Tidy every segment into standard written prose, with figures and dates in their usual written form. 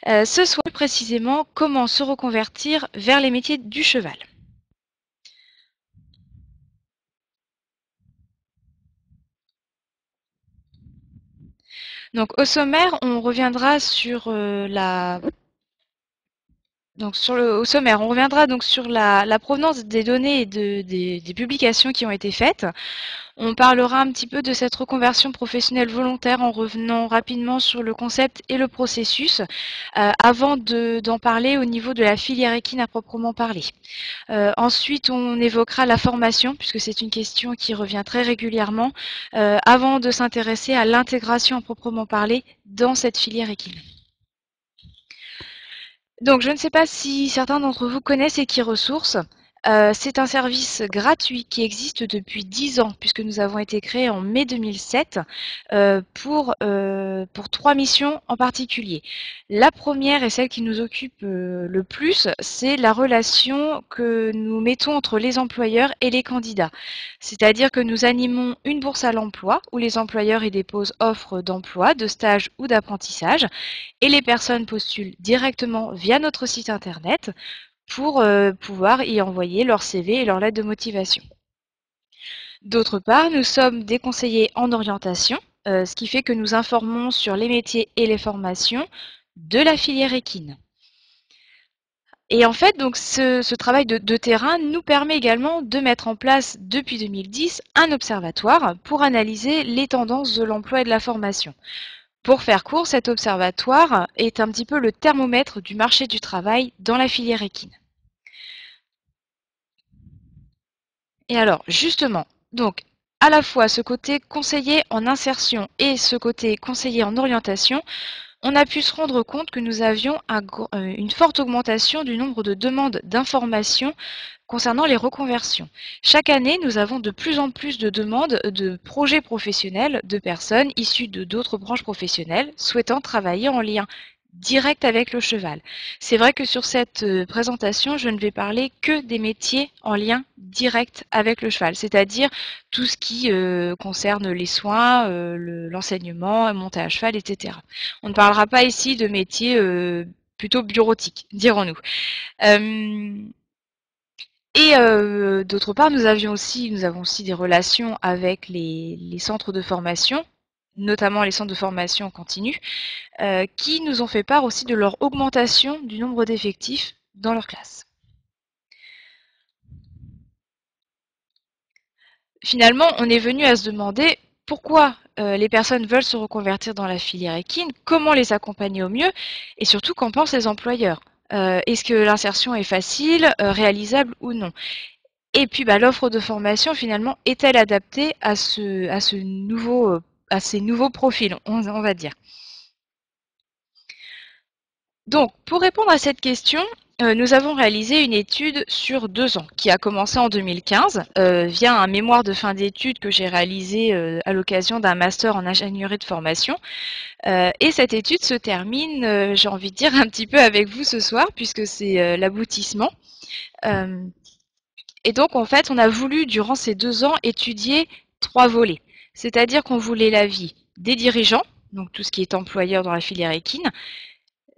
Ce soir, plus précisément, comment se reconvertir vers les métiers du cheval. Donc, au sommaire, on reviendra sur au sommaire, on reviendra donc sur la provenance des données et des publications qui ont été faites. On parlera un petit peu de cette reconversion professionnelle volontaire en revenant rapidement sur le concept et le processus, avant d'en parler au niveau de la filière équine à proprement parler. Ensuite, on évoquera la formation, puisque c'est une question qui revient très régulièrement, avant de s'intéresser à l'intégration à proprement parler dans cette filière équine. Donc, je ne sais pas si certains d'entre vous connaissent Equiresources. C'est un service gratuit qui existe depuis 10 ans, puisque nous avons été créés en mai 2007 pour 3 missions en particulier. La première et celle qui nous occupe le plus, c'est la relation que nous mettons entre les employeurs et les candidats. C'est-à-dire que nous animons une bourse à l'emploi où les employeurs y déposent offres d'emploi, de stage ou d'apprentissage et les personnes postulent directement via notre site internet pour pouvoir y envoyer leur CV et leur lettre de motivation. D'autre part, nous sommes des conseillers en orientation, ce qui fait que nous informons sur les métiers et les formations de la filière équine. Et en fait, donc ce travail de terrain nous permet également de mettre en place, depuis 2010, un observatoire pour analyser les tendances de l'emploi et de la formation. Pour faire court, cet observatoire est un petit peu le thermomètre du marché du travail dans la filière équine. Et alors, justement, donc, à la fois ce côté conseiller en insertion et ce côté conseiller en orientation, on a pu se rendre compte que nous avions une forte augmentation du nombre de demandes d'informations concernant les reconversions. Chaque année, nous avons de plus en plus de demandes de projets professionnels de personnes issues de d'autres branches professionnelles souhaitant travailler en lien direct avec le cheval. C'est vrai que sur cette présentation, je ne vais parler que des métiers en lien direct avec le cheval, c'est-à-dire tout ce qui concerne les soins, l'enseignement, monter à cheval, etc. On ne parlera pas ici de métiers plutôt bureautiques, dirons-nous. D'autre part, nous avons aussi des relations avec les centres de formation, notamment les centres de formation continue, qui nous ont fait part aussi de leur augmentation du nombre d'effectifs dans leur classe. Finalement, on est venu à se demander pourquoi les personnes veulent se reconvertir dans la filière équine, comment les accompagner au mieux, et surtout qu'en pensent les employeurs. Est-ce que l'insertion est facile, réalisable ou non? Et puis l'offre de formation finalement est-elle adaptée à ces nouveaux profils, on va dire. Donc, pour répondre à cette question, nous avons réalisé une étude sur 2 ans, qui a commencé en 2015, via un mémoire de fin d'études que j'ai réalisé à l'occasion d'un master en ingénierie de formation. Et cette étude se termine, j'ai envie de dire, un petit peu avec vous ce soir, puisque c'est l'aboutissement. Et donc, en fait, on a voulu, durant ces 2 ans, étudier 3 volets. C'est-à-dire qu'on voulait l'avis des dirigeants, donc tout ce qui est employeur dans la filière équine,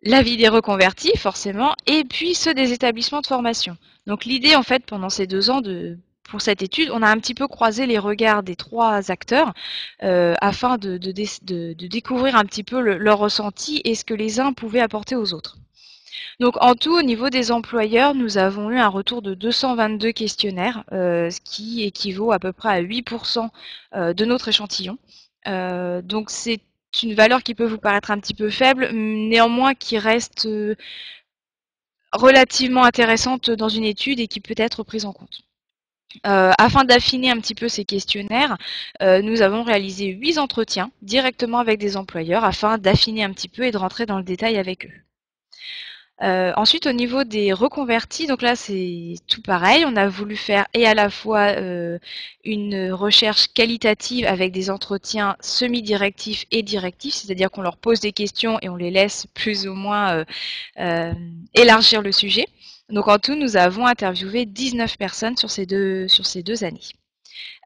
l'avis des reconvertis, forcément, et puis ceux des établissements de formation. Donc l'idée, en fait, pendant ces 2 ans pour cette étude, on a un petit peu croisé les regards des 3 acteurs afin de découvrir un petit peu leur ressenti et ce que les uns pouvaient apporter aux autres. Donc en tout, au niveau des employeurs, nous avons eu un retour de 222 questionnaires, ce qui équivaut à peu près à 8% de notre échantillon. Donc c'est une valeur qui peut vous paraître un petit peu faible, néanmoins qui reste relativement intéressante dans une étude et qui peut être prise en compte. Afin d'affiner un petit peu ces questionnaires, nous avons réalisé 8 entretiens directement avec des employeurs afin d'affiner un petit peu et de rentrer dans le détail avec eux. Ensuite, au niveau des reconvertis, donc là c'est tout pareil, on a voulu faire et à la fois une recherche qualitative avec des entretiens semi-directifs et directifs, c'est-à-dire qu'on leur pose des questions et on les laisse plus ou moins élargir le sujet. Donc en tout, nous avons interviewé 19 personnes sur ces deux années.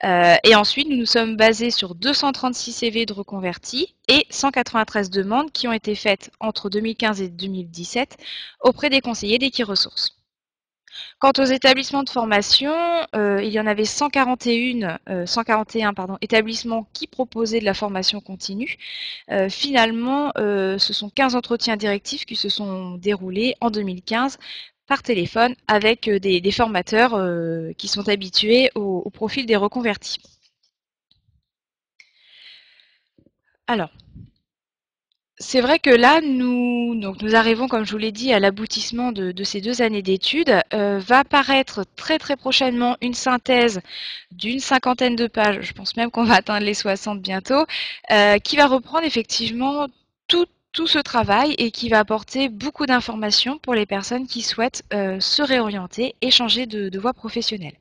Et ensuite, nous nous sommes basés sur 236 CV de reconvertis et 193 demandes qui ont été faites entre 2015 et 2017 auprès des conseillers d'Equiresources. Quant aux établissements de formation, il y en avait 141 établissements qui proposaient de la formation continue. Finalement, ce sont 15 entretiens directifs qui se sont déroulés en 2015 par téléphone avec des formateurs qui sont habitués au profil des reconvertis. Alors, c'est vrai que là, nous arrivons, comme je vous l'ai dit, à l'aboutissement de ces 2 années d'études. Va paraître très très prochainement une synthèse d'une cinquantaine de pages, je pense même qu'on va atteindre les 60 bientôt, qui va reprendre effectivement tout ce travail et qui va apporter beaucoup d'informations pour les personnes qui souhaitent se réorienter et changer de voie professionnelle.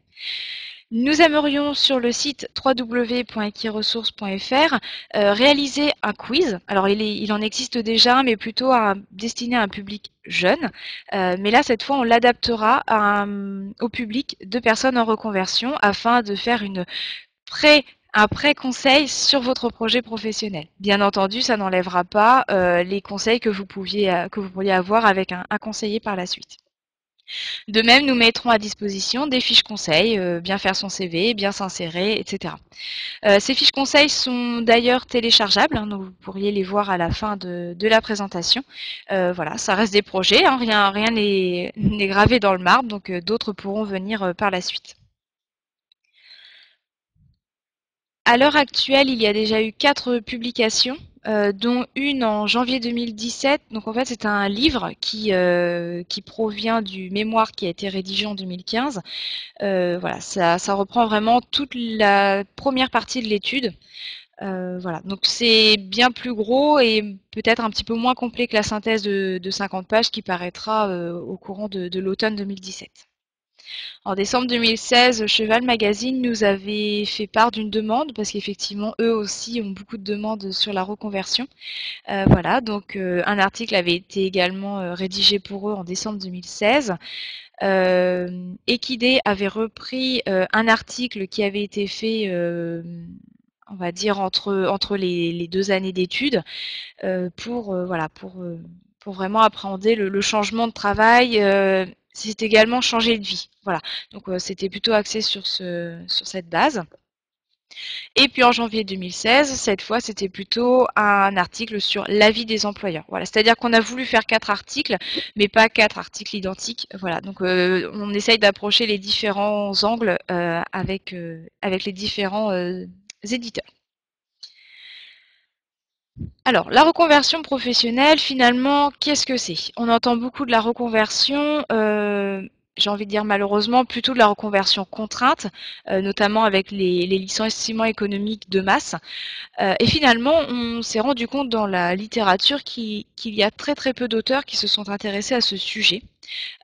Nous aimerions sur le site www.equiresources.fr réaliser un quiz. Alors il en existe déjà, mais plutôt destiné à un public jeune. Mais là, cette fois, on l'adaptera au public de personnes en reconversion afin de faire un pré-conseil sur votre projet professionnel. Bien entendu, ça n'enlèvera pas les conseils que vous pourriez avoir avec un conseiller par la suite. De même, nous mettrons à disposition des fiches conseils, bien faire son CV, bien s'insérer, etc. Ces fiches conseils sont d'ailleurs téléchargeables, hein, donc vous pourriez les voir à la fin de la présentation. Voilà, ça reste des projets, hein, rien n'est gravé dans le marbre, donc d'autres pourront venir par la suite. À l'heure actuelle, il y a déjà eu 4 publications, dont une en janvier 2017. Donc en fait, c'est un livre qui provient du mémoire qui a été rédigé en 2015. Voilà, ça reprend vraiment toute la première partie de l'étude. Voilà, donc c'est bien plus gros et peut-être un petit peu moins complet que la synthèse de 50 pages qui paraîtra au courant de l'automne 2017. En décembre 2016, Cheval Magazine nous avait fait part d'une demande parce qu'effectivement, eux aussi ont beaucoup de demandes sur la reconversion. Voilà, donc un article avait été également rédigé pour eux en décembre 2016. Equidé avait repris un article qui avait été fait, on va dire, entre les 2 années d'études voilà, pour vraiment appréhender le changement de travail. C'est également changer de vie. Voilà. Donc c'était plutôt axé sur cette base. Et puis en janvier 2016, cette fois, c'était plutôt un article sur l'avis des employeurs. Voilà, c'est-à-dire qu'on a voulu faire 4 articles, mais pas 4 articles identiques. Voilà, donc on essaye d'approcher les différents angles avec les différents éditeurs. Alors, la reconversion professionnelle, finalement, qu'est-ce que c'est? On entend beaucoup de la reconversion, j'ai envie de dire malheureusement, plutôt de la reconversion contrainte, notamment avec les licenciements économiques de masse. Et finalement, on s'est rendu compte dans la littérature qu'il y a très très peu d'auteurs qui se sont intéressés à ce sujet.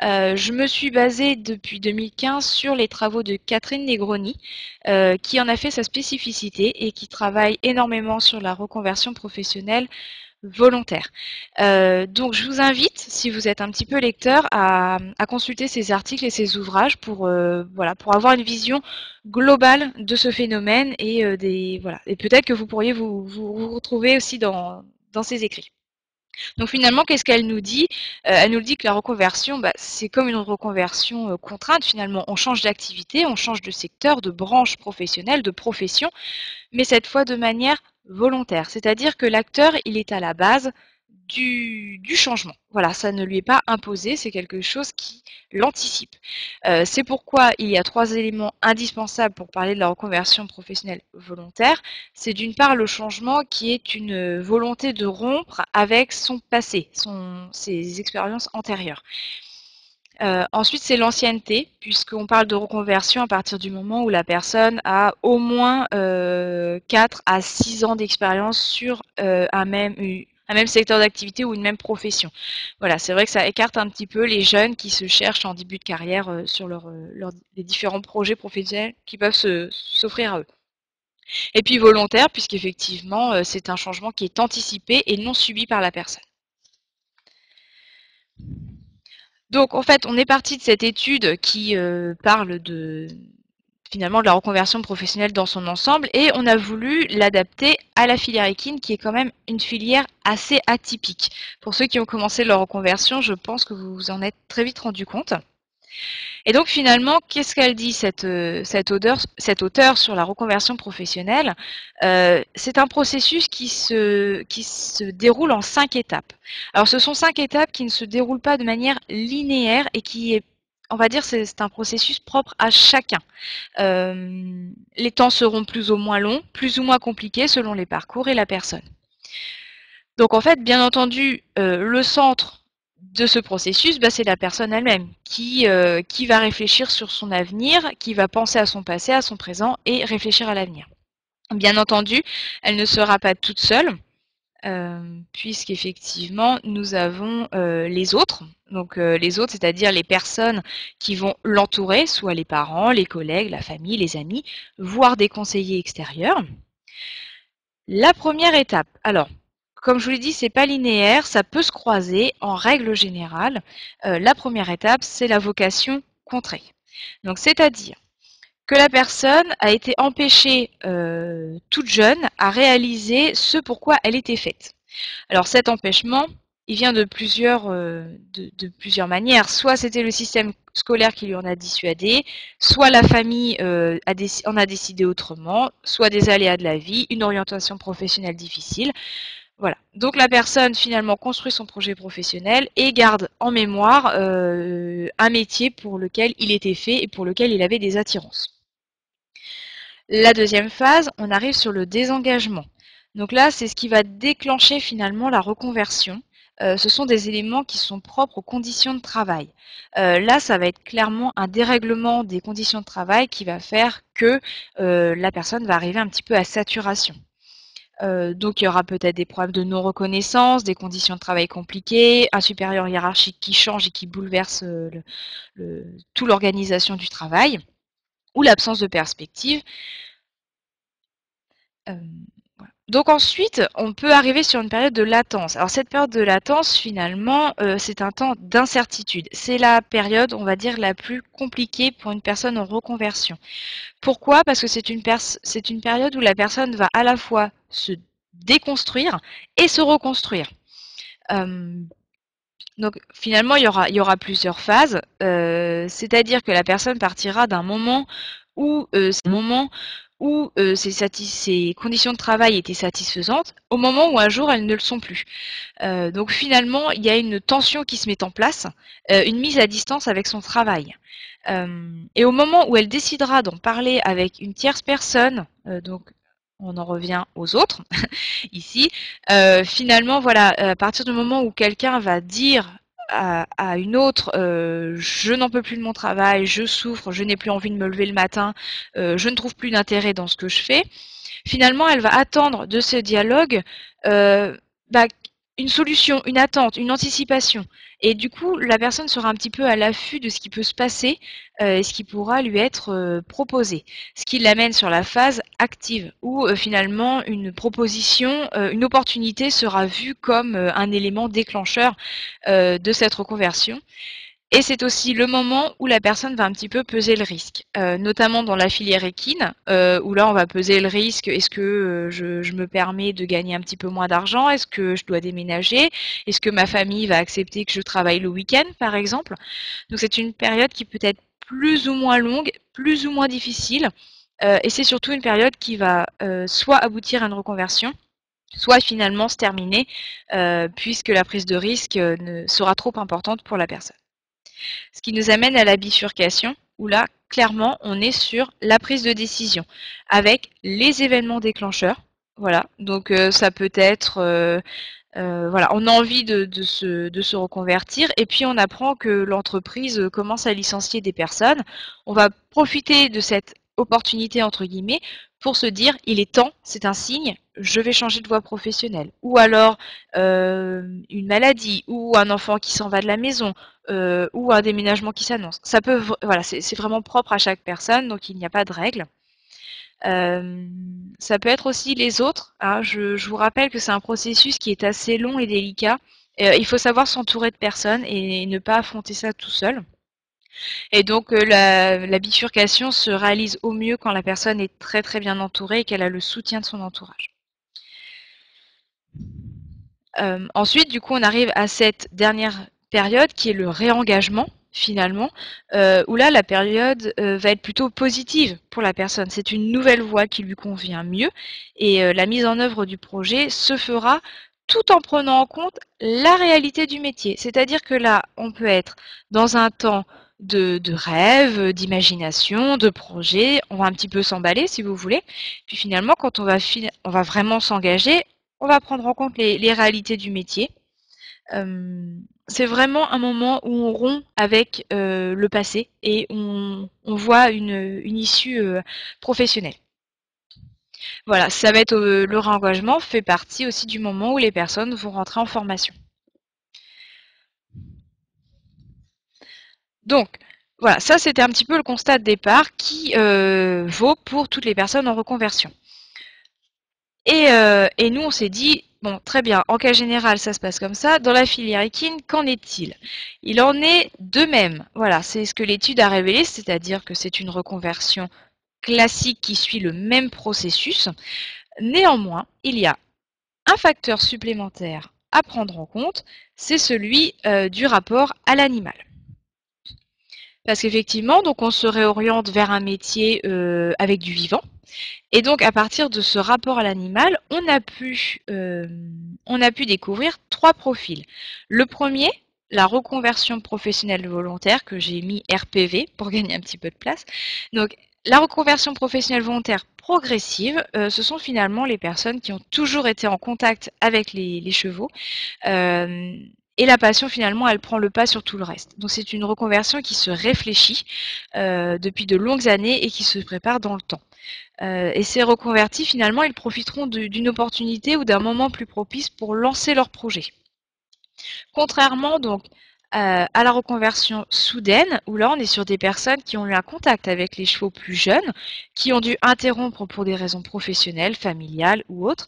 Je me suis basée depuis 2015 sur les travaux de Catherine Negroni, qui en a fait sa spécificité et qui travaille énormément sur la reconversion professionnelle volontaire. Donc je vous invite, si vous êtes un petit peu lecteur, à consulter ces articles et ces ouvrages voilà, pour avoir une vision globale de ce phénomène et, voilà. Et peut-être que vous pourriez vous retrouver aussi dans ces écrits. Donc finalement, qu'est-ce qu'elle nous dit? Elle nous dit que la reconversion, bah, c'est comme une reconversion contrainte. Finalement, on change d'activité, on change de secteur, de branche professionnelle, de profession, mais cette fois de manière volontaire. C'est-à-dire que l'acteur, il est à la base du changement. Voilà, ça ne lui est pas imposé, c'est quelque chose qui l'anticipe. C'est pourquoi il y a 3 éléments indispensables pour parler de la reconversion professionnelle volontaire. C'est d'une part le changement qui est une volonté de rompre avec son passé, ses expériences antérieures. Ensuite, c'est l'ancienneté, puisqu'on parle de reconversion à partir du moment où la personne a au moins 4 à 6 ans d'expérience sur un même secteur d'activité ou une même profession. Voilà, c'est vrai que ça écarte un petit peu les jeunes qui se cherchent en début de carrière sur les différents projets professionnels qui peuvent s'offrir à eux. Et puis volontaire, puisqu'effectivement, c'est un changement qui est anticipé et non subi par la personne. Donc en fait, on est parti de cette étude qui parle finalement de la reconversion professionnelle dans son ensemble, et on a voulu l'adapter à la filière équine, qui est quand même une filière assez atypique. Pour ceux qui ont commencé leur reconversion, je pense que vous vous en êtes très vite rendu compte. Et donc finalement, qu'est-ce qu'elle dit cet auteur sur la reconversion professionnelle? C'est un processus qui se déroule en 5 étapes. Alors ce sont 5 étapes qui ne se déroulent pas de manière linéaire et qui est, on va dire, c'est un processus propre à chacun. Les temps seront plus ou moins longs, plus ou moins compliqués selon les parcours et la personne. Donc en fait, bien entendu, le centre de ce processus, c'est la personne elle-même qui va réfléchir sur son avenir, qui va penser à son passé, à son présent et réfléchir à l'avenir. Bien entendu, elle ne sera pas toute seule, puisqu'effectivement, nous avons les autres. Donc les autres, c'est-à-dire les personnes qui vont l'entourer, soit les parents, les collègues, la famille, les amis, voire des conseillers extérieurs. La première étape, alors, comme je vous l'ai dit, c'est pas linéaire, ça peut se croiser en règle générale. La première étape, c'est la vocation contrée. Donc, c'est-à-dire que la personne a été empêchée toute jeune à réaliser ce pourquoi elle était faite. Alors, cet empêchement, il vient de plusieurs manières. Soit c'était le système scolaire qui lui en a dissuadé, soit la famille en a décidé autrement, soit des aléas de la vie, une orientation professionnelle difficile. Voilà. Donc la personne finalement construit son projet professionnel et garde en mémoire un métier pour lequel il était fait et pour lequel il avait des attirances. La deuxième phase, on arrive sur le désengagement. Donc là, c'est ce qui va déclencher finalement la reconversion. Ce sont des éléments qui sont propres aux conditions de travail. Là, ça va être clairement un dérèglement des conditions de travail qui va faire que la personne va arriver un petit peu à saturation. Donc il y aura peut-être des problèmes de non-reconnaissance, des conditions de travail compliquées, un supérieur hiérarchique qui change et qui bouleverse toute l'organisation du travail, ou l'absence de perspective. Voilà. Donc ensuite, on peut arriver sur une période de latence. Alors cette période de latence, finalement, c'est un temps d'incertitude. C'est la période, on va dire, la plus compliquée pour une personne en reconversion. Pourquoi? Parce que c'est une période où la personne va à la fois se déconstruire et se reconstruire. Donc finalement, il y aura plusieurs phases, c'est-à-dire que la personne partira d'un moment où ses conditions de travail étaient satisfaisantes, au moment où un jour elles ne le sont plus. Donc finalement, il y a une tension qui se met en place, une mise à distance avec son travail. Et au moment où elle décidera d'en parler avec une tierce personne, donc on en revient aux autres ici, finalement, voilà, à partir du moment où quelqu'un va dire à une autre, je n'en peux plus de mon travail, je souffre, je n'ai plus envie de me lever le matin, je ne trouve plus d'intérêt dans ce que je fais, finalement, elle va attendre de ce dialogue bah, une solution, une attente, une anticipation. Et du coup, la personne sera un petit peu à l'affût de ce qui peut se passer et ce qui pourra lui être proposé. Ce qui l'amène sur la phase active, où finalement une proposition, une opportunité sera vue comme un élément déclencheur de cette reconversion. Et c'est aussi le moment où la personne va un petit peu peser le risque, notamment dans la filière équine, où là on va peser le risque, est-ce que je me permets de gagner un petit peu moins d'argent, est-ce que je dois déménager, est-ce que ma famille va accepter que je travaille le week-end par exemple. Donc c'est une période qui peut être plus ou moins longue, plus ou moins difficile, et c'est surtout une période qui va soit aboutir à une reconversion, soit finalement se terminer, puisque la prise de risque sera trop importante pour la personne. Ce qui nous amène à la bifurcation, où là, clairement, on est sur la prise de décision, avec les événements déclencheurs. Voilà, donc ça peut être, voilà, on a envie de se reconvertir, et puis on apprend que l'entreprise commence à licencier des personnes. On va profiter de cette opportunité, entre guillemets, pour se dire, il est temps, c'est un signe, je vais changer de voie professionnelle. Ou alors, une maladie, ou un enfant qui s'en va de la maison, ou un déménagement qui s'annonce. Ça peut, voilà, c'est vraiment propre à chaque personne, donc il n'y a pas de règle. Ça peut être aussi les autres, hein. Je vous rappelle que c'est un processus qui est assez long et délicat. Il faut savoir s'entourer de personnes et ne pas affronter ça tout seul. Et donc la bifurcation se réalise au mieux quand la personne est très très bien entourée et qu'elle a le soutien de son entourage. Ensuite, du coup, on arrive à cette dernière période qui est le réengagement, finalement, où là, la période va être plutôt positive pour la personne. C'est une nouvelle voie qui lui convient mieux et la mise en œuvre du projet se fera tout en prenant en compte la réalité du métier. C'est-à-dire que là, on peut être dans un temps de rêve, d'imagination, de projet. On va un petit peu s'emballer, si vous voulez. Puis finalement, quand on va vraiment s'engager, on va prendre en compte les réalités du métier. C'est vraiment un moment où on rompt avec le passé et on voit une issue professionnelle. Voilà, ça va être le réengagement fait partie aussi du moment où les personnes vont rentrer en formation. Donc, voilà, ça c'était un petit peu le constat de départ qui vaut pour toutes les personnes en reconversion. Et nous, on s'est dit, bon, très bien, en cas général, ça se passe comme ça. Dans la filière équine, qu'en est-il? Il en est de même. Voilà, c'est ce que l'étude a révélé, c'est-à-dire que c'est une reconversion classique qui suit le même processus. Néanmoins, il y a un facteur supplémentaire à prendre en compte, c'est celui du rapport à l'animal. Parce qu'effectivement, donc on se réoriente vers un métier avec du vivant. Et donc, à partir de ce rapport à l'animal, on a pu découvrir trois profils. Le premier, la reconversion professionnelle volontaire, que j'ai mis RPV pour gagner un petit peu de place. Donc, la reconversion professionnelle volontaire progressive, ce sont finalement les personnes qui ont toujours été en contact avec les chevaux. Et la passion, finalement, elle prend le pas sur tout le reste. Donc, c'est une reconversion qui se réfléchit depuis de longues années et qui se prépare dans le temps. Et ces reconvertis, finalement, ils profiteront d'une opportunité ou d'un moment plus propice pour lancer leur projet. Contrairement donc à la reconversion soudaine, où là on est sur des personnes qui ont eu un contact avec les chevaux plus jeunes, qui ont dû interrompre pour des raisons professionnelles, familiales ou autres.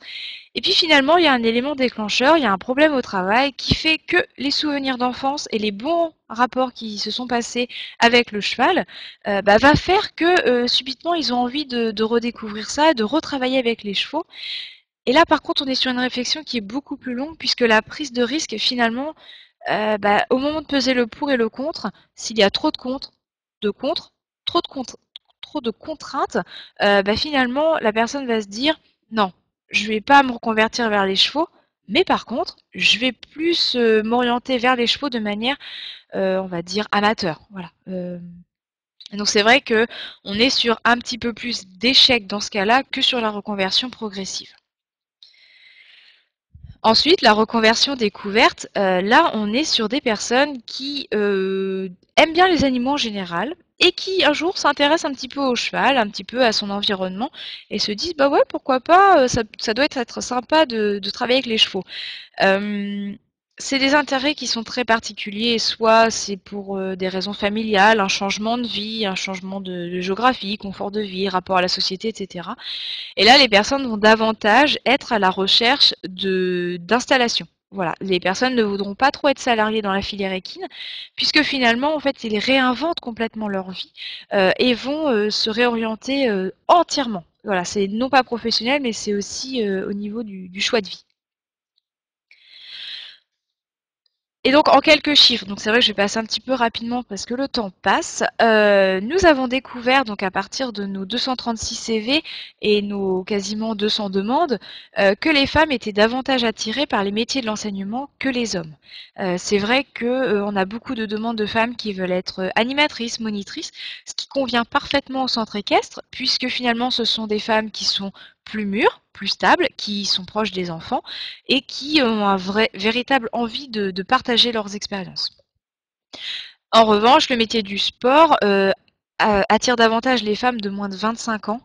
Et puis finalement, il y a un élément déclencheur, il y a un problème au travail qui fait que les souvenirs d'enfance et les bons rapports qui se sont passés avec le cheval va faire que subitement ils ont envie de redécouvrir ça, de retravailler avec les chevaux. Et là par contre on est sur une réflexion qui est beaucoup plus longue puisque la prise de risque finalement, au moment de peser le pour et le contre, s'il y a trop de contre, trop de contre, trop de contraintes, finalement la personne va se dire non, je vais pas me reconvertir vers les chevaux, mais par contre, je vais plus m'orienter vers les chevaux de manière, on va dire, amateur. Voilà. Donc c'est vrai que on est sur un petit peu plus d'échecs dans ce cas-là que sur la reconversion progressive. Ensuite, la reconversion découverte, là, on est sur des personnes qui aiment bien les animaux en général et qui un jour s'intéressent un petit peu au cheval, un petit peu à son environnement et se disent bah ouais pourquoi pas, ça doit être sympa de travailler avec les chevaux. Euh, c'est des intérêts qui sont très particuliers, soit c'est pour des raisons familiales, un changement de vie, un changement de géographie, confort de vie, rapport à la société, etc. Et là, les personnes vont davantage être à la recherche d'installation. Voilà, les personnes ne voudront pas trop être salariées dans la filière équine, puisque finalement, en fait, ils réinventent complètement leur vie et vont se réorienter entièrement. Voilà, c'est non pas professionnel, mais c'est aussi au niveau du choix de vie. Et donc en quelques chiffres, donc c'est vrai que je vais passer un petit peu rapidement parce que le temps passe. Nous avons découvert donc à partir de nos 236 CV et nos quasiment 200 demandes que les femmes étaient davantage attirées par les métiers de l'enseignement que les hommes. C'est vrai que on a beaucoup de demandes de femmes qui veulent être animatrices, monitrices, ce qui convient parfaitement au centre équestre puisque finalement ce sont des femmes qui sont plus mûres, plus stables, qui sont proches des enfants et qui ont un véritable envie de partager leurs expériences. En revanche, le métier du sport attire davantage les femmes de moins de 25 ans,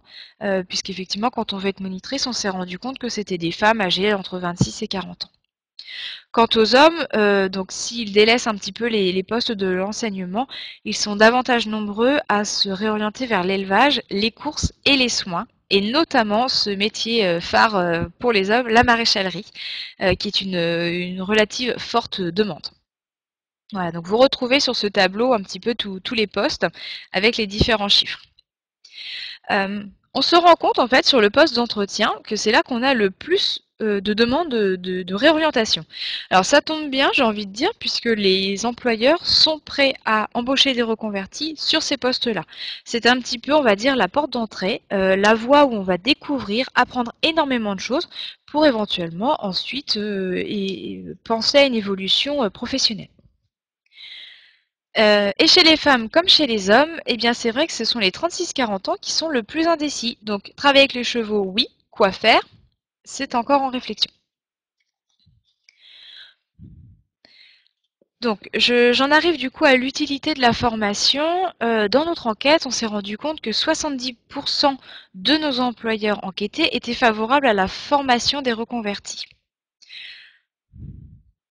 puisqu'effectivement, quand on veut être monitrice, on s'est rendu compte que c'était des femmes âgées entre 26 et 40 ans. Quant aux hommes, donc s'ils délaissent un petit peu les postes de l'enseignement, ils sont davantage nombreux à se réorienter vers l'élevage, les courses et les soins, et notamment ce métier phare pour les hommes, la maréchalerie, qui est une relative forte demande. Voilà, donc vous retrouvez sur ce tableau un petit peu tous les postes avec les différents chiffres. On se rend compte en fait sur le poste d'entretien que c'est là qu'on a le plus de demandes de réorientation. Alors ça tombe bien, j'ai envie de dire, puisque les employeurs sont prêts à embaucher des reconvertis sur ces postes-là. C'est un petit peu, on va dire, la porte d'entrée, la voie où on va découvrir, apprendre énormément de choses pour éventuellement ensuite penser à une évolution professionnelle. Et chez les femmes comme chez les hommes, eh bien c'est vrai que ce sont les 36-40 ans qui sont le plus indécis. Donc travailler avec les chevaux, oui. Quoi faire? C'est encore en réflexion. Donc j'en arrive du coup à l'utilité de la formation. Dans notre enquête, on s'est rendu compte que 70% de nos employeurs enquêtés étaient favorables à la formation des reconvertis.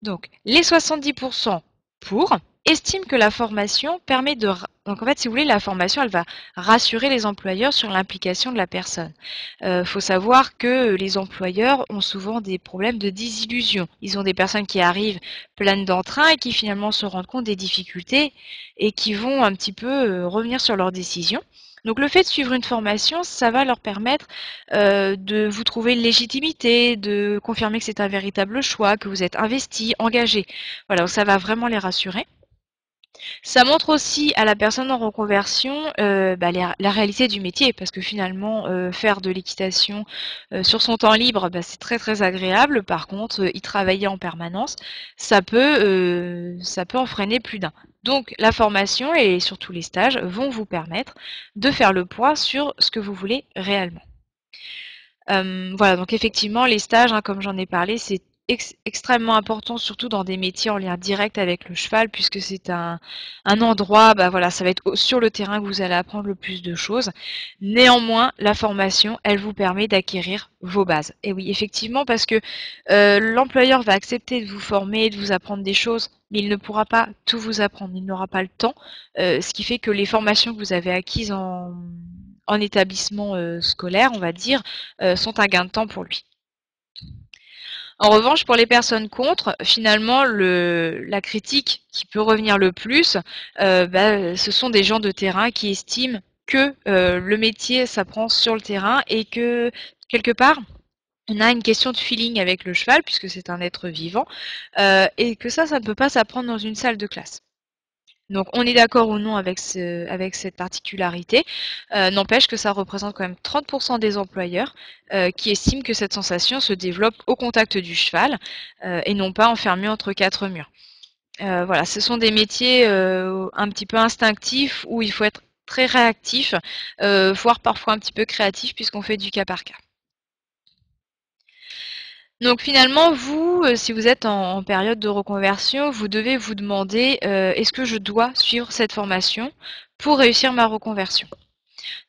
Donc, les 70% pour estiment que la formation permet de... Donc, en fait, si vous voulez, la formation, elle va rassurer les employeurs sur l'implication de la personne. Faut savoir que les employeurs ont souvent des problèmes de désillusion. Ils ont des personnes qui arrivent pleines d'entrain et qui finalement se rendent compte des difficultés et qui vont un petit peu revenir sur leurs décisions. Donc le fait de suivre une formation, ça va leur permettre de vous trouver une légitimité, de confirmer que c'est un véritable choix, que vous êtes investi, engagé. Voilà, ça va vraiment les rassurer. Ça montre aussi à la personne en reconversion la réalité du métier, parce que finalement, faire de l'équitation sur son temps libre, c'est très très agréable. Par contre, y travailler en permanence, ça peut en freiner plus d'un. Donc la formation et surtout les stages vont vous permettre de faire le point sur ce que vous voulez réellement. Voilà, donc effectivement, les stages, hein, comme j'en ai parlé, c'est extrêmement important, surtout dans des métiers en lien direct avec le cheval, puisque c'est un endroit, voilà, ça va être sur le terrain que vous allez apprendre le plus de choses. Néanmoins, la formation, elle vous permet d'acquérir vos bases. Et oui, effectivement, parce que l'employeur va accepter de vous former, de vous apprendre des choses, mais il ne pourra pas tout vous apprendre, il n'aura pas le temps, ce qui fait que les formations que vous avez acquises en établissement scolaire, on va dire, sont un gain de temps pour lui. En revanche, pour les personnes contre, finalement, la critique qui peut revenir le plus, ce sont des gens de terrain qui estiment que le métier s'apprend sur le terrain et que, quelque part, on a une question de feeling avec le cheval, puisque c'est un être vivant, et que ça ne peut pas s'apprendre dans une salle de classe. Donc on est d'accord ou non avec cette particularité, n'empêche que ça représente quand même 30% des employeurs qui estiment que cette sensation se développe au contact du cheval et non pas enfermé entre quatre murs. Voilà, ce sont des métiers un petit peu instinctifs où il faut être très réactif, voire parfois un petit peu créatif puisqu'on fait du cas par cas. Donc finalement, vous, si vous êtes en période de reconversion, vous devez vous demander est-ce que je dois suivre cette formation pour réussir ma reconversion?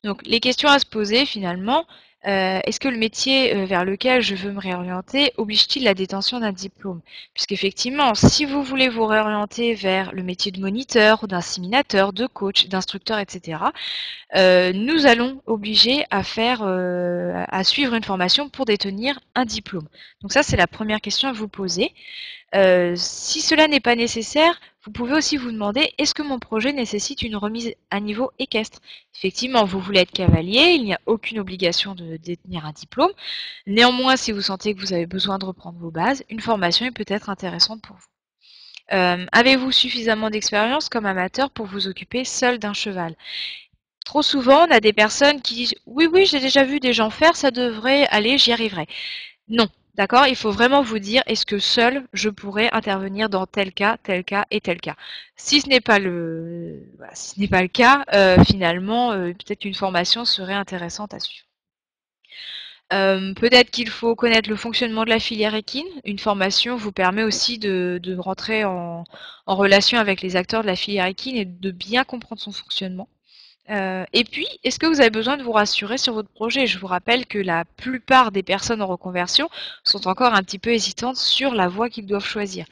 Donc les questions à se poser finalement, est-ce que le métier vers lequel je veux me réorienter oblige-t-il la détention d'un diplôme? Puisqu'effectivement, si vous voulez vous réorienter vers le métier de moniteur, d'inséminateur, de coach, d'instructeur, etc., nous allons obliger à suivre une formation pour détenir un diplôme. Donc ça, c'est la première question à vous poser. Si cela n'est pas nécessaire, vous pouvez aussi vous demander, est-ce que mon projet nécessite une remise à niveau équestre? Effectivement, vous voulez être cavalier, il n'y a aucune obligation de détenir un diplôme. Néanmoins, si vous sentez que vous avez besoin de reprendre vos bases, une formation est peut-être intéressante pour vous. Avez-vous suffisamment d'expérience comme amateur pour vous occuper seul d'un cheval? Trop souvent, on a des personnes qui disent oui, oui, j'ai déjà vu des gens faire, ça devrait aller, j'y arriverai. Non, d'accord? Il faut vraiment vous dire est-ce que seul je pourrais intervenir dans tel cas et tel cas. Si ce n'est pas si ce n'est pas le cas, finalement, peut-être une formation serait intéressante à suivre. Peut-être qu'il faut connaître le fonctionnement de la filière équine. Une formation vous permet aussi de rentrer en relation avec les acteurs de la filière équine et de bien comprendre son fonctionnement. Et puis, est-ce que vous avez besoin de vous rassurer sur votre projet? Je vous rappelle que la plupart des personnes en reconversion sont encore un petit peu hésitantes sur la voie qu'ils doivent choisir.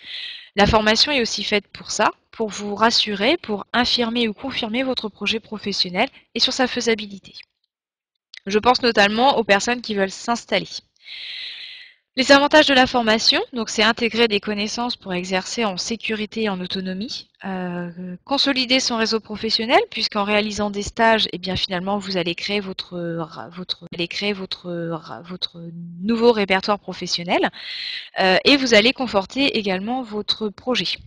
La formation est aussi faite pour ça, pour vous rassurer, pour infirmer ou confirmer votre projet professionnel et sur sa faisabilité. Je pense notamment aux personnes qui veulent s'installer. Les avantages de la formation, donc c'est intégrer des connaissances pour exercer en sécurité et en autonomie, consolider son réseau professionnel, puisqu'en réalisant des stages, eh bien finalement vous allez créer votre nouveau répertoire professionnel, et vous allez conforter également votre projet.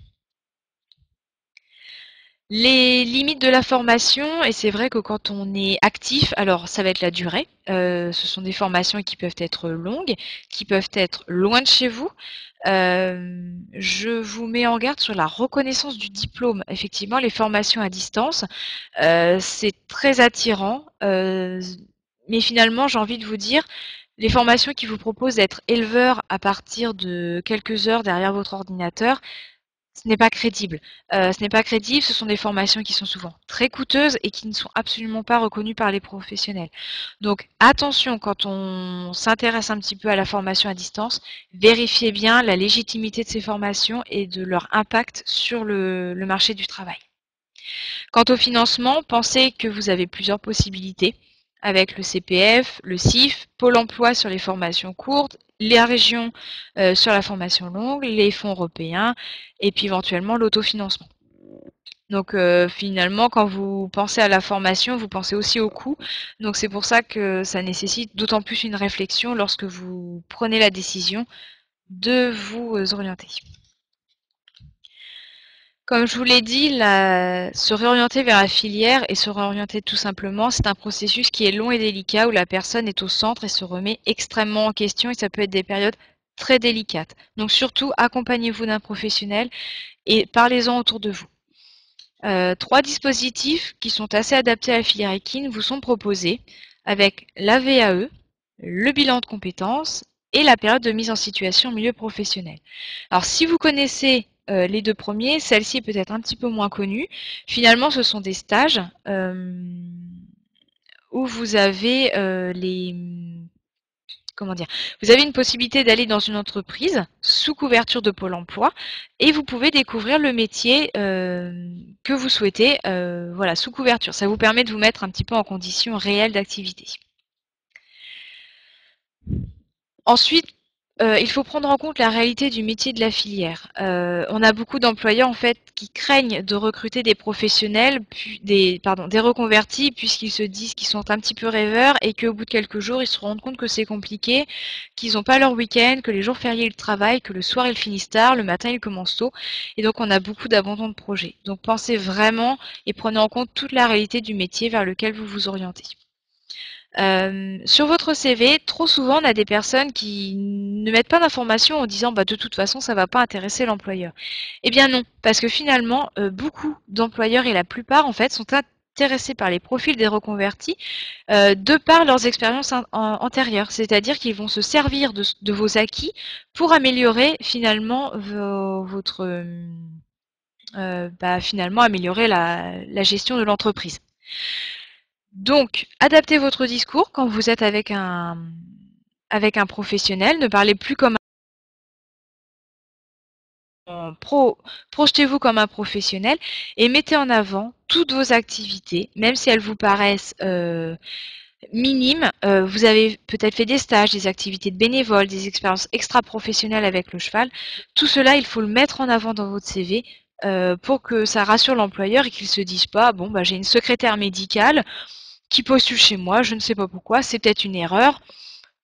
Les limites de la formation, et c'est vrai que quand on est actif, alors ça va être la durée. Ce sont des formations qui peuvent être longues, qui peuvent être loin de chez vous. Je vous mets en garde sur la reconnaissance du diplôme. Effectivement, les formations à distance, c'est très attirant. Mais finalement, j'ai envie de vous dire, les formations qui vous proposent d'être éleveur à partir de quelques heures derrière votre ordinateur, ce n'est pas crédible. Ce n'est pas crédible, ce sont des formations qui sont souvent très coûteuses et qui ne sont absolument pas reconnues par les professionnels. Donc attention, quand on s'intéresse un petit peu à la formation à distance, vérifiez bien la légitimité de ces formations et de leur impact sur le marché du travail. Quant au financement, pensez que vous avez plusieurs possibilités avec le CPF, le CIF, Pôle emploi sur les formations courtes, les régions sur la formation longue, les fonds européens et puis éventuellement l'autofinancement. Donc finalement, quand vous pensez à la formation, vous pensez aussi au coût. Donc c'est pour ça que ça nécessite d'autant plus une réflexion lorsque vous prenez la décision de vous orienter. Comme je vous l'ai dit, se réorienter vers la filière et se réorienter tout simplement, c'est un processus qui est long et délicat où la personne est au centre et se remet extrêmement en question et ça peut être des périodes très délicates. Donc surtout, accompagnez-vous d'un professionnel et parlez-en autour de vous. 3 dispositifs qui sont assez adaptés à la filière équine vous sont proposés avec la VAE, le bilan de compétences et la période de mise en situation au milieu professionnel. Alors si vous connaissez les deux premiers, celle-ci est peut-être un petit peu moins connue. Finalement, ce sont des stages où vous avez comment dire, vous avez une possibilité d'aller dans une entreprise sous couverture de Pôle emploi et vous pouvez découvrir le métier que vous souhaitez, voilà, sous couverture. Ça vous permet de vous mettre un petit peu en condition réelle d'activité. Ensuite, il faut prendre en compte la réalité du métier de la filière. On a beaucoup d'employeurs en fait qui craignent de recruter des professionnels, des reconvertis, puisqu'ils se disent qu'ils sont un petit peu rêveurs et qu'au bout de quelques jours, ils se rendent compte que c'est compliqué, qu'ils n'ont pas leur week-end, que les jours fériés ils travaillent, que le soir ils finissent tard, le matin ils commencent tôt, et donc on a beaucoup d'abandon de projets. Donc pensez vraiment et prenez en compte toute la réalité du métier vers lequel vous vous orientez. Sur votre CV, trop souvent, on a des personnes qui ne mettent pas d'informations en disant bah, de toute façon, ça ne va pas intéresser l'employeur. Eh bien non, parce que finalement, beaucoup d'employeurs et la plupart en fait sont intéressés par les profils des reconvertis de par leurs expériences antérieures. C'est-à-dire qu'ils vont se servir de vos acquis pour améliorer finalement finalement améliorer la gestion de l'entreprise. Donc, adaptez votre discours quand vous êtes avec un professionnel. Ne parlez plus comme un projetez-vous comme un professionnel et mettez en avant toutes vos activités, même si elles vous paraissent minimes. Vous avez peut-être fait des stages, des activités de bénévoles, des expériences extra-professionnelles avec le cheval. Tout cela, il faut le mettre en avant dans votre CV pour que ça rassure l'employeur et qu'il ne se dise pas, bon, bah, j'ai une secrétaire médicale qui postule chez moi, je ne sais pas pourquoi, c'est peut-être une erreur,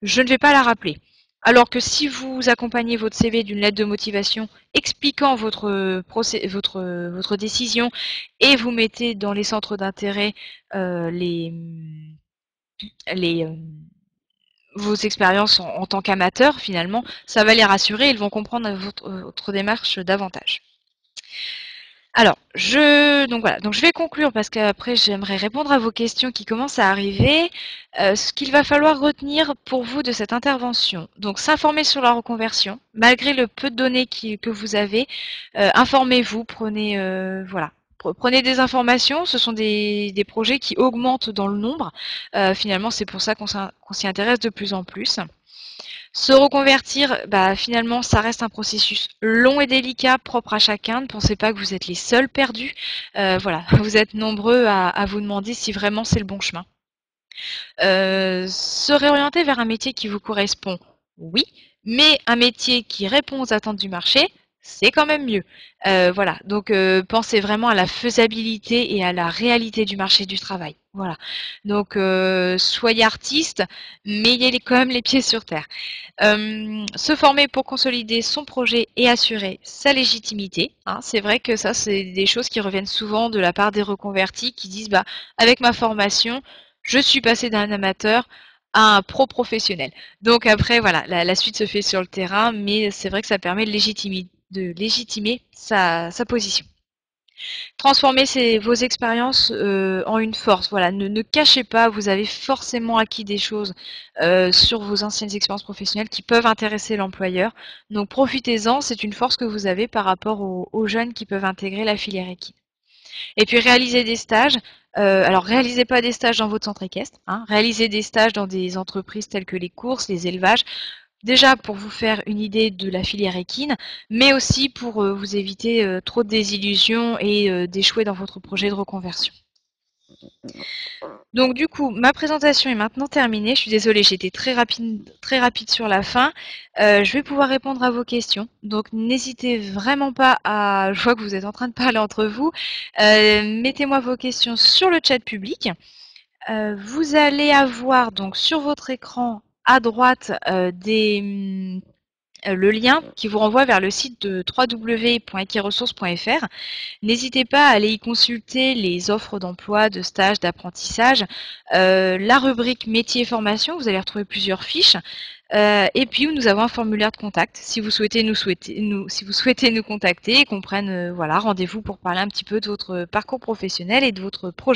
je ne vais pas la rappeler. Alors que si vous accompagnez votre CV d'une lettre de motivation expliquant votre décision et vous mettez dans les centres d'intérêt les, les, vos expériences en tant qu'amateur, finalement, ça va les rassurer, ils vont comprendre votre démarche davantage. Alors, donc je vais conclure parce qu'après j'aimerais répondre à vos questions qui commencent à arriver. Ce qu'il va falloir retenir pour vous de cette intervention. Donc, s'informer sur la reconversion, malgré le peu de données que vous avez, informez-vous, prenez des informations. Ce sont des projets qui augmentent dans le nombre. Finalement, c'est pour ça qu'on s'y intéresse de plus en plus. Se reconvertir, bah, finalement, ça reste un processus long et délicat, propre à chacun. Ne pensez pas que vous êtes les seuls perdus. Voilà, vous êtes nombreux à vous demander si vraiment c'est le bon chemin. Se réorienter vers un métier qui vous correspond, oui, mais un métier qui répond aux attentes du marché, c'est quand même mieux. Voilà, donc pensez vraiment à la faisabilité et à la réalité du marché du travail. Voilà, donc soyez artiste, mais ayez quand même les pieds sur terre. Se former pour consolider son projet et assurer sa légitimité. Hein, c'est vrai que ça, c'est des choses qui reviennent souvent de la part des reconvertis qui disent, bah, avec ma formation, je suis passé d'un amateur à un pro professionnel. Donc après, voilà, la suite se fait sur le terrain, mais c'est vrai que ça permet de légitimer sa position. Transformer vos expériences en une force. Voilà, ne cachez pas, vous avez forcément acquis des choses sur vos anciennes expériences professionnelles qui peuvent intéresser l'employeur. Donc profitez-en, c'est une force que vous avez par rapport aux jeunes qui peuvent intégrer la filière équipe. Et puis réaliser des stages. Alors réalisez pas des stages dans votre centre équestre, hein, réalisez des stages dans des entreprises telles que les courses, les élevages, déjà pour vous faire une idée de la filière équine, mais aussi pour vous éviter trop de désillusions et d'échouer dans votre projet de reconversion. Donc du coup, ma présentation est maintenant terminée. Je suis désolée, j'ai été très rapide sur la fin. Je vais pouvoir répondre à vos questions. Donc n'hésitez vraiment pas à... Je vois que vous êtes en train de parler entre vous. Mettez-moi vos questions sur le chat public. Vous allez avoir donc sur votre écran à droite le lien qui vous renvoie vers le site de www.equiresources.fr. N'hésitez pas à aller y consulter les offres d'emploi, de stage, d'apprentissage, la rubrique métier et formation, vous allez retrouver plusieurs fiches. Et puis nous avons un formulaire de contact si vous souhaitez si vous souhaitez nous contacter et qu'on prenne voilà, rendez-vous pour parler un petit peu de votre parcours professionnel et de votre projet.